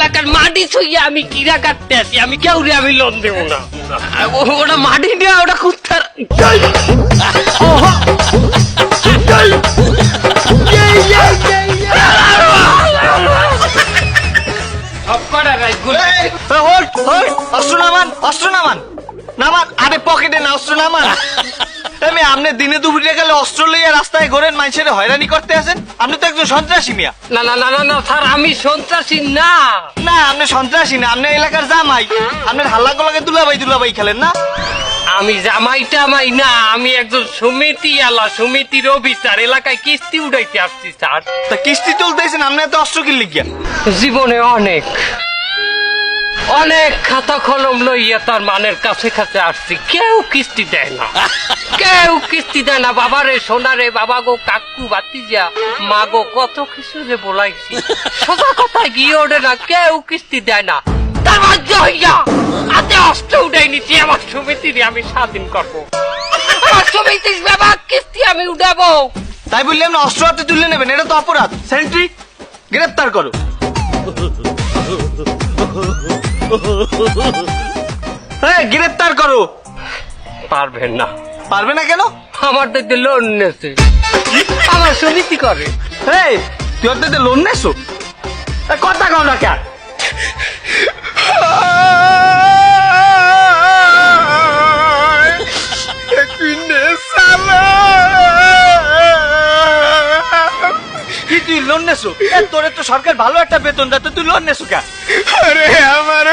এলাকার মাটি ছুঁইয়া আমি কিরা কাটতে আসি, আমি কেউ রে আমি লোন দেবো না। ওটা মাটি না, ওটা কুত্তার। অস্ত্র নামান, অস্ত্র নামান, নামান। আরে পকেটে না, অস্ত্র নামান। আমি আপনি দিনে দুপুরে গেলে অস্ত্র লইয়া রাস্তায় ঘোরেন, মানুষের হয়রানি করতে আছেন। আপনি তো একজন সন্ত্রাসী মিয়া। না না না না না স্যার, আমি সন্ত্রাসী না। না, আপনি সন্ত্রাসী না, আপনি এলাকার জামাই। আপনার হাল্লা গোলাকে দুলাভাই খেলেন না। আমি জামাই টামাই না, আমি একজন সমিতি আলা, সমিতির অফিসার, এলাকায় কিস্তি উঠাইতে আসছি স্যার। তা কিস্তি তুলতেছেন, আপনি এত অস্ত্র কিনলে গিয়া? জীবনে অনেক অনেক খাতা কলম লইয়া তার মানের কাছে কাছে আসছি, কেউ কিস্তি দেয় না, কেউ কিস্তি দেয় না। বাবারে সোনারে, বাবা গো, কাকু বাতিজা, মা গো, কত কিছু যে বলাইছি, সোজা কথা গিয়ে ওঠে না, কেউ কিস্তি দেয় না। তার বাধ্য হইয়া হাতে অস্ত্র উঠাই নিচ্ছি, আমার সমিতির আমি স্বাধীন করবো, আমার সমিতির বাবা কিস্তি আমি উঠাবো। তাই বললে আপনি অস্ত্র হাতে তুলে নেবেন, এটা তো অপরাধ। সেন্ট্রি, গ্রেপ্তার করো। হ্যাঁ, গ্রেপ্তার করো। পারবেন না। পারবে না কেন? আমার দেখতে লোন নেছে, আমার সমিতি করে। এই, তুই ওর দিকে লোন নেছো? কথা কও না কেন? কি তুই লোন নেছো? তোরে তো সরকার ভালো একটা বেতন দেয়, তুই লোন নেছো কেন? আরে আমার